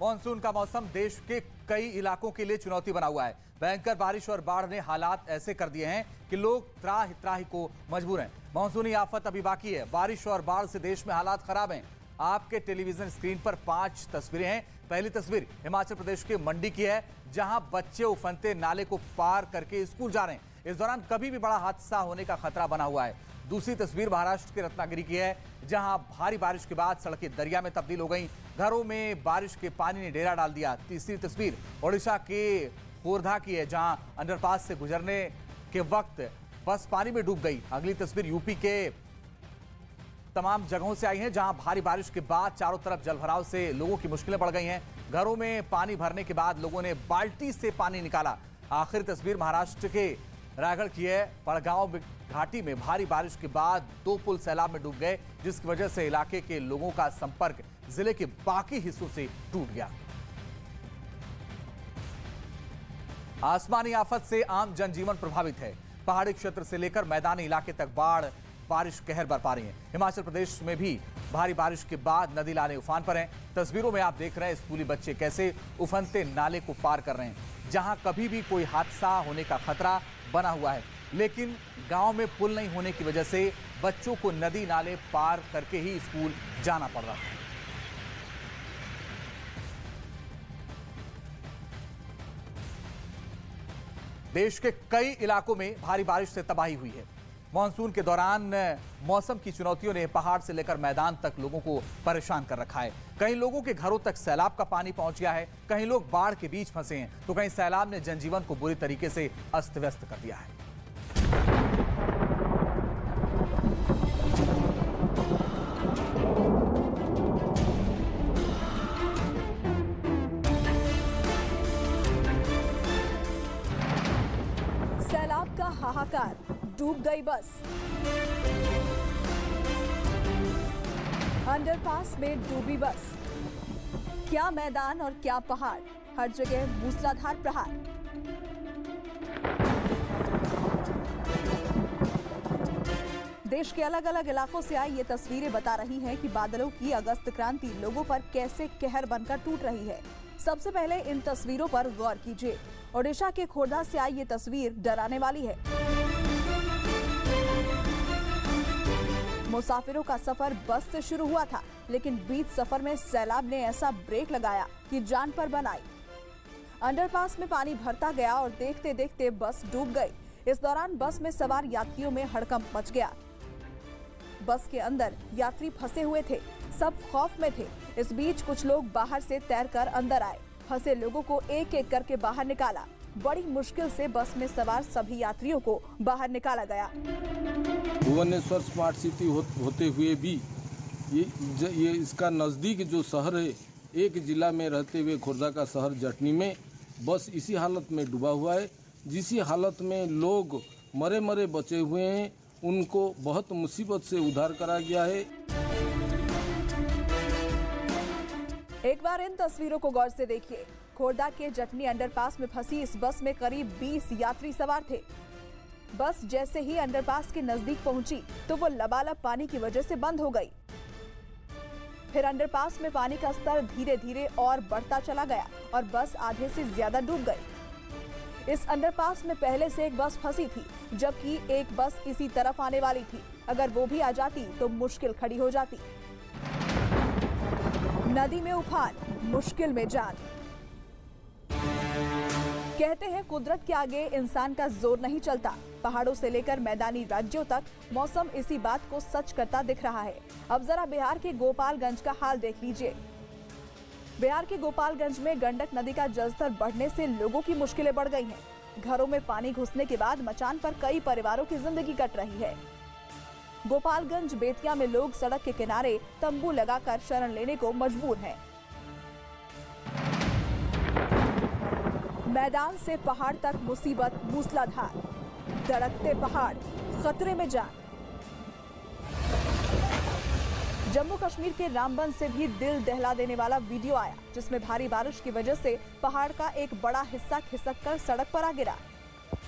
Monsoon का मौसम देश के कई इलाकों के लिए चुनौती बना हुआ है। भयंकर बारिश और बाढ़ ने हालात ऐसे कर दिए हैं कि लोग त्राहि त्राहि को मजबूर हैं। मानसूनी आफत अभी बाकी है। बारिश और बाढ़ से देश में हालात खराब हैं। आपके टेलीविजन स्क्रीन पर 5 तस्वीरें हैं। पहली तस्वीर हिमाचल प्रदेश के मंडी की है, जहां बच्चे उफनते नाले को पार करके स्कूल जा रहे हैं। इस दौरान कभी भी बड़ा हादसा होने का खतरा बना हुआ है। दूसरी तस्वीर महाराष्ट्र के रत्नागिरी की है, जहां भारी बारिश के बाद सड़कें दरिया में तब्दील हो गई। घरों में बारिश के पानी ने डेरा डाल दिया। तीसरी तस्वीर ओडिशा के खोरधा की है, जहां अंडरपास से गुजरने के वक्त बस पानी में डूब गई। अगली तस्वीर यूपी के तमाम जगहों से आई है, जहां भारी बारिश के बाद चारों तरफ जलभराव से लोगों की मुश्किलें बढ़ गई हैं। घरों में पानी भरने के बाद लोगों ने बाल्टी से पानी निकाला। आखिरी तस्वीर महाराष्ट्र के रायगढ़ की है। पड़गांव घाटी में भारी बारिश के बाद 2 पुल सैलाब में डूब गए, जिसकी वजह से इलाके के लोगों का संपर्क जिले के बाकी हिस्सों से टूट गया। आसमानी आफत से आम जनजीवन प्रभावित है। पहाड़ी क्षेत्र से लेकर मैदानी इलाके तक बाढ़ बारिश कहर बरपा रही है। हिमाचल प्रदेश में भी भारी बारिश के बाद नदी नाले उफान पर हैं। तस्वीरों में आप देख रहे हैं स्कूली बच्चे कैसे उफनते नाले को पार कर रहे हैं, जहां कभी भी कोई हादसा होने का खतरा बना हुआ है। लेकिन गांव में पुल नहीं होने की वजह से बच्चों को नदी नाले पार करके ही स्कूल जाना पड़ रहा है। देश के कई इलाकों में भारी बारिश से तबाही हुई है। मानसून के दौरान मौसम की चुनौतियों ने पहाड़ से लेकर मैदान तक लोगों को परेशान कर रखा है। कई लोगों के घरों तक सैलाब का पानी पहुंच गया है, कहीं लोग बाढ़ के बीच फंसे हैं, तो कहीं सैलाब ने जनजीवन को बुरी तरीके से अस्त व्यस्त कर दिया है। सैलाब का हाहाकार, डूब गई बस। अंडरपास में डूबी बस। क्या मैदान और क्या पहाड़, हर जगह मूसलाधार प्रहार। देश के अलग अलग इलाकों से आई ये तस्वीरें बता रही हैं कि बादलों की अगस्त क्रांति लोगों पर कैसे कहर बनकर टूट रही है। सबसे पहले इन तस्वीरों पर गौर कीजिए। ओडिशा के खोरधा से आई ये तस्वीर डराने वाली है। मुसाफिरों का सफर बस से शुरू हुआ था, लेकिन बीच सफर में सैलाब ने ऐसा ब्रेक लगाया कि जान पर बन आई। अंडरपास में पानी भरता गया और देखते देखते बस डूब गई। इस दौरान बस में सवार यात्रियों में हड़कंप मच गया। बस के अंदर यात्री फंसे हुए थे, सब खौफ में थे। इस बीच कुछ लोग बाहर से तैरकर अंदर आए। फंसे लोगों को एक एक करके बाहर निकाला। बड़ी मुश्किल से बस में सवार सभी यात्रियों को बाहर निकाला गया। भुवनेश्वर स्मार्ट सिटी होते हुए भी ये इसका नज़दीक जो शहर है, एक जिला में रहते हुए खोरधा का शहर जटनी में बस इसी हालत में डूबा हुआ है। जिस हालत में लोग मरे मरे बचे हुए हैं, उनको बहुत मुसीबत से उद्धार करा गया है। एक बार इन तस्वीरों को गौर से देखिए। खोरधा के जटनी अंडरपास में फंसी इस बस में करीब 20 यात्री सवार थे। बस जैसे ही अंडरपास के नजदीक पहुंची तो वो लबालब पानी की वजह से बंद हो गई। फिर अंडरपास में पानी का स्तर धीरे धीरे और बढ़ता चला गया और बस आधे से ज्यादा डूब गई। इस अंडरपास में पहले से एक बस फंसी थी, जबकि एक बस इसी तरफ आने वाली थी। अगर वो भी आ जाती तो मुश्किल खड़ी हो जाती। नदी में उफान, मुश्किल में जान। कहते हैं कुदरत के आगे इंसान का जोर नहीं चलता। पहाड़ों से लेकर मैदानी राज्यों तक मौसम इसी बात को सच करता दिख रहा है। अब जरा बिहार के गोपालगंज का हाल देख लीजिए। बिहार के गोपालगंज में गंडक नदी का जलस्तर बढ़ने से लोगों की मुश्किलें बढ़ गई हैं। घरों में पानी घुसने के बाद मचान पर कई परिवारों की जिंदगी कट रही है। गोपालगंज बेतिया में लोग सड़क के किनारे तंबू लगाकर शरण लेने को मजबूर हैं। मैदान से पहाड़ तक मुसीबत मूसलाधार। धड़कते पहाड़, खतरे में जान। जम्मू कश्मीर के रामबन से भी दिल दहला देने वाला वीडियो आया, जिसमें भारी बारिश की वजह से पहाड़ का एक बड़ा हिस्सा खिसक कर सड़क पर आ गिरा।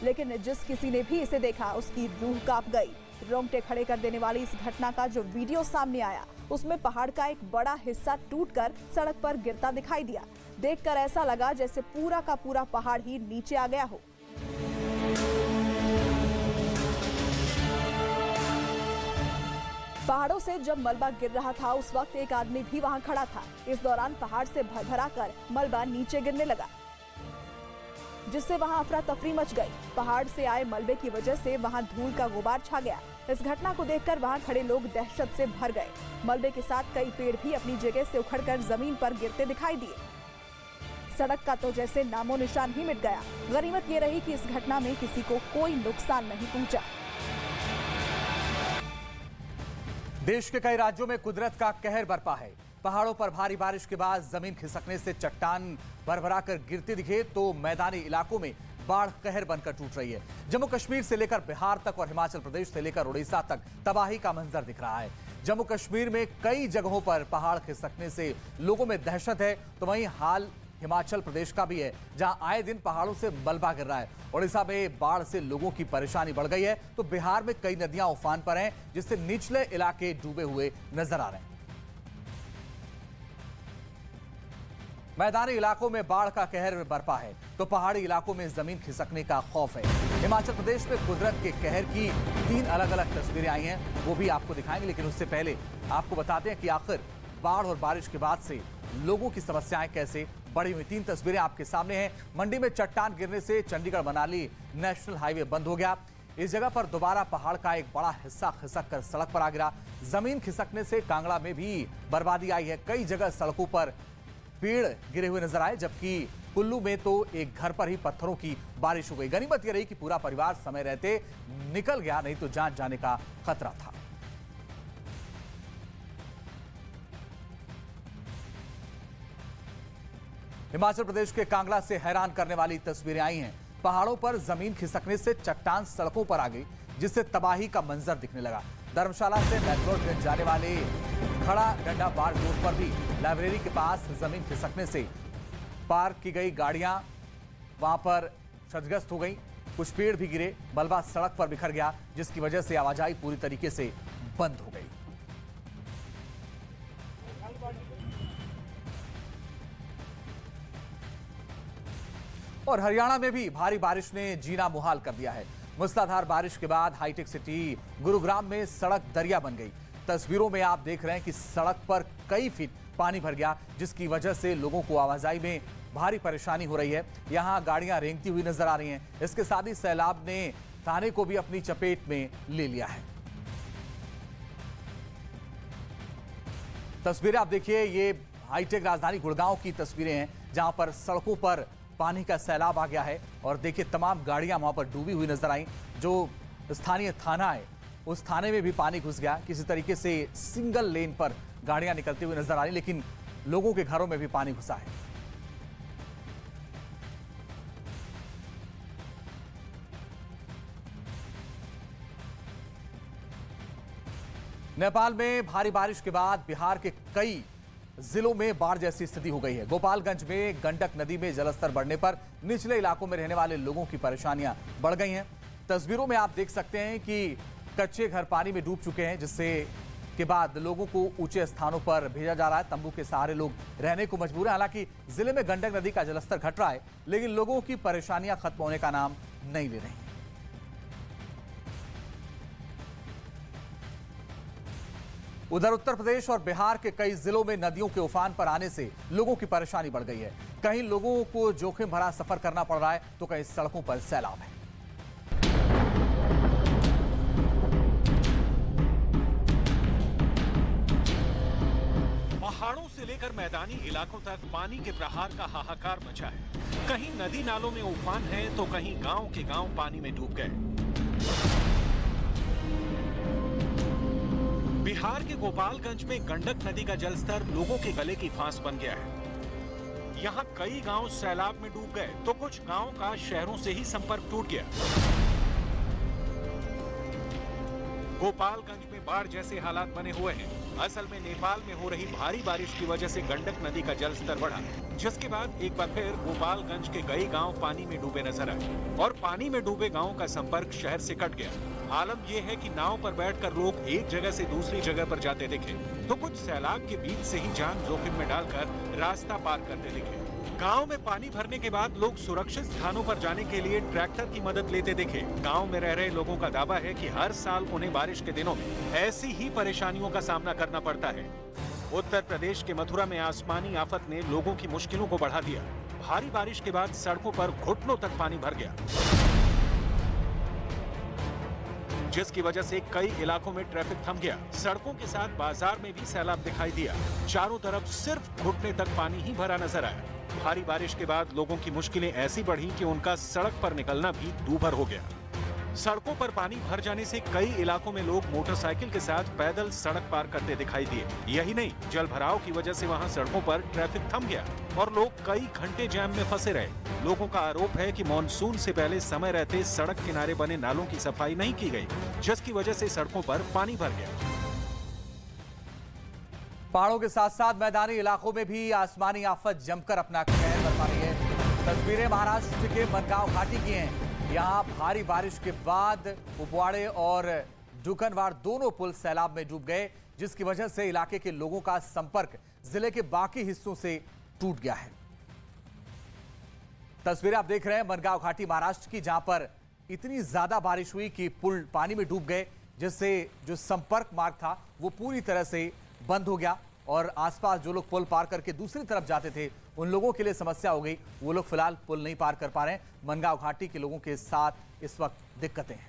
लेकिन जिस किसी ने भी इसे देखा उसकी रूह कांप गई। रोंगटे खड़े कर देने वाली इस घटना का जो वीडियो सामने आया उसमें पहाड़ का एक बड़ा हिस्सा टूटकर सड़क पर गिरता दिखाई दिया। देखकर ऐसा लगा जैसे पूरा का पूरा पहाड़ ही नीचे आ गया हो। पहाड़ों से जब मलबा गिर रहा था उस वक्त एक आदमी भी वहां खड़ा था। इस दौरान पहाड़ से भरभरा कर मलबा नीचे गिरने लगा, जिससे वहां अफरा तफरी मच गई। पहाड़ से आए मलबे की वजह से वहां धूल का गुबार छा गया। इस घटना को देखकर वहां खड़े लोग दहशत से भर गए। मलबे के साथ कई पेड़ भी अपनी जगह से उखड़कर जमीन पर गिरते दिखाई दिए। सड़क का तो जैसे नामो निशान ही मिट गया। गनीमत ये रही कि इस घटना में किसी को कोई नुकसान नहीं पहुंचा। देश के कई राज्यों में कुदरत का कहर बरपा है। पहाड़ों पर भारी बारिश के बाद जमीन खिसकने से चट्टान भरभरा कर गिरती दिखे तो मैदानी इलाकों में बाढ़ कहर बनकर टूट रही है। जम्मू कश्मीर से लेकर बिहार तक और हिमाचल प्रदेश से लेकर उड़ीसा तक तबाही का मंजर दिख रहा है। जम्मू कश्मीर में कई जगहों पर पहाड़ खिसकने से लोगों में दहशत है, तो वहीं हाल हिमाचल प्रदेश का भी है, जहां आए दिन पहाड़ों से मलबा गिर रहा है। उड़ीसा में बाढ़ से लोगों की परेशानी बढ़ गई है, तो बिहार में कई नदियां उफान पर हैं, जिससे निचले इलाके डूबे हुए नजर आ रहे हैं। मैदानी इलाकों में बाढ़ का कहर बरपा है, तो पहाड़ी इलाकों में जमीन खिसकने का खौफ है। हिमाचल प्रदेश में कुदरत के कहर की 3 अलग अलग तस्वीरें आई हैं, वो भी आपको दिखाएंगे, लेकिन उससे पहले आपको बताते हैं कि आखिर बाढ़ और बारिश के बाद से लोगों की समस्याएं कैसे बढ़ी हुई। 3 तस्वीरें आपके सामने हैं। मंडी में चट्टान गिरने से चंडीगढ़ मनाली नेशनल हाईवे बंद हो गया। इस जगह पर दोबारा पहाड़ का एक बड़ा हिस्सा खिसक कर सड़क पर आ गिरा। जमीन खिसकने से कांगड़ा में भी बर्बादी आई है। कई जगह सड़कों पर पेड़ गिरे हुए नजर आए, जबकि कुल्लू में तो एक घर पर ही पत्थरों की बारिश हो गई। गनीमत यह रही कि पूरा परिवार समय रहते निकल गया, नहीं तो जान जाने का खतरा था। हिमाचल प्रदेश के कांगड़ा से हैरान करने वाली तस्वीरें आई हैं। पहाड़ों पर जमीन खिसकने से चट्टान सड़कों पर आ गई, जिससे तबाही का मंजर दिखने लगा। धर्मशाला से मैक्लोडगंज जाने वाले खड़ा डंडा बार रोड पर भी लाइब्रेरी के पास जमीन खिसकने से पार्क की गई गाड़ियां वहां पर क्षतिग्रस्त हो गई। कुछ पेड़ भी गिरे, मलबा सड़क पर बिखर गया, जिसकी वजह से आवाजाही पूरी तरीके से बंद हो गई। और हरियाणा में भी भारी बारिश ने जीना मुहाल कर दिया है। मूसलाधार बारिश के बाद हाईटेक सिटी गुरुग्राम में सड़क दरिया बन गई। तस्वीरों में आप देख रहे हैं कि सड़क पर कई फीट पानी भर गया, जिसकी वजह से लोगों को आवाजाही में भारी परेशानी हो रही है। यहां गाड़ियां रेंगती हुई नजर आ रही हैं। इसके साथ ही सैलाब ने थाने को भी अपनी चपेट में ले लिया है। तस्वीरें आप देखिए, ये हाईटेक राजधानी गुड़गांव की तस्वीरें हैं, जहां पर सड़कों पर पानी का सैलाब आ गया है। और देखिए, तमाम गाड़ियां वहां पर डूबी हुई नजर आई। जो स्थानीय थाना है, उस थाने में भी पानी घुस गया। किसी तरीके से सिंगल लेन पर गाड़ियां निकलती हुई नजर आ रही, लेकिन लोगों के घरों में भी पानी घुसा है। नेपाल में भारी बारिश के बाद बिहार के कई जिलों में बाढ़ जैसी स्थिति हो गई है। गोपालगंज में गंडक नदी में जलस्तर बढ़ने पर निचले इलाकों में रहने वाले लोगों की परेशानियां बढ़ गई हैं। तस्वीरों में आप देख सकते हैं कि कच्चे घर पानी में डूब चुके हैं, जिससे के बाद लोगों को ऊंचे स्थानों पर भेजा जा रहा है। तंबू के सहारे लोग रहने को मजबूर हैं। हालांकि जिले में गंडक नदी का जलस्तर घट रहा है, लेकिन लोगों की परेशानियां खत्म होने का नाम नहीं ले रही। उधर उत्तर प्रदेश और बिहार के कई जिलों में नदियों के उफान पर आने से लोगों की परेशानी बढ़ गई है। कहीं लोगों को जोखिम भरा सफर करना पड़ रहा है, तो कहीं सड़कों पर सैलाब है। पहाड़ों से लेकर मैदानी इलाकों तक पानी के प्रहार का हाहाकार मचा है। कहीं नदी नालों में उफान है, तो कहीं गांव के गांव पानी में डूब गए। बिहार के गोपालगंज में गंडक नदी का जलस्तर लोगों के गले की फांस बन गया है। यहाँ कई गांव सैलाब में डूब गए, तो कुछ गांव का शहरों से ही संपर्क टूट गया। गोपालगंज में बाढ़ जैसे हालात बने हुए हैं। असल में नेपाल में हो रही भारी बारिश की वजह से गंडक नदी का जलस्तर बढ़ा, जिसके बाद एक बार फिर गोपालगंज के कई गांव पानी में डूबे नजर आए और पानी में डूबे गांवों का संपर्क शहर से कट गया। आलम यह है कि नाव पर बैठकर लोग एक जगह से दूसरी जगह पर जाते दिखे, तो कुछ सैलाब के बीच से ही जान जोखिम में डालकर रास्ता पार करते दिखे। गांव में पानी भरने के बाद लोग सुरक्षित स्थानों पर जाने के लिए ट्रैक्टर की मदद लेते दिखे। गांव में रह रहे लोगों का दावा है कि हर साल उन्हें बारिश के दिनों में ऐसी ही परेशानियों का सामना करना पड़ता है। उत्तर प्रदेश के मथुरा में आसमानी आफत ने लोगों की मुश्किलों को बढ़ा दिया। भारी बारिश के बाद सड़कों पर घुटनों तक पानी भर गया, जिसकी वजह से कई इलाकों में ट्रैफिक थम गया। सड़कों के साथ बाजार में भी सैलाब दिखाई दिया। चारों तरफ सिर्फ घुटने तक पानी ही भरा नजर आया। भारी बारिश के बाद लोगों की मुश्किलें ऐसी बढ़ी कि उनका सड़क पर निकलना भी दूभर हो गया। सड़कों पर पानी भर जाने से कई इलाकों में लोग मोटरसाइकिल के साथ पैदल सड़क पार करते दिखाई दिए। यही नहीं, जल भराव की वजह से वहां सड़कों पर ट्रैफिक थम गया और लोग कई घंटे जाम में फंसे रहे। लोगों का आरोप है कि मानसून से पहले समय रहते सड़क किनारे बने नालों की सफाई नहीं की गई, जिसकी वजह से सड़कों पर पानी भर गया। पहाड़ों के साथ साथ मैदानी इलाकों में भी आसमानी आफत जमकर अपना कहर बरपा रही है। तस्वीरें महाराष्ट्र के मनगांव घाटी की हैं। यहाँ भारी बारिश के बाद कुपवाड़े और डुकनवाड़ दोनों पुल सैलाब में डूब गए, जिसकी वजह से इलाके के लोगों का संपर्क जिले के बाकी हिस्सों से टूट गया है। तस्वीरें आप देख रहे हैं मनगांव घाटी महाराष्ट्र की, जहां पर इतनी ज्यादा बारिश हुई कि पुल पानी में डूब गए, जिससे जो संपर्क मार्ग था वो पूरी तरह से बंद हो गया और आसपास जो लोग पुल पार करके दूसरी तरफ जाते थे उन लोगों के लिए समस्या हो गई। वो लोग फिलहाल पुल नहीं पार कर पा रहे हैं। मनगांव घाटी के लोगों के साथ इस वक्त दिक्कतें हैं।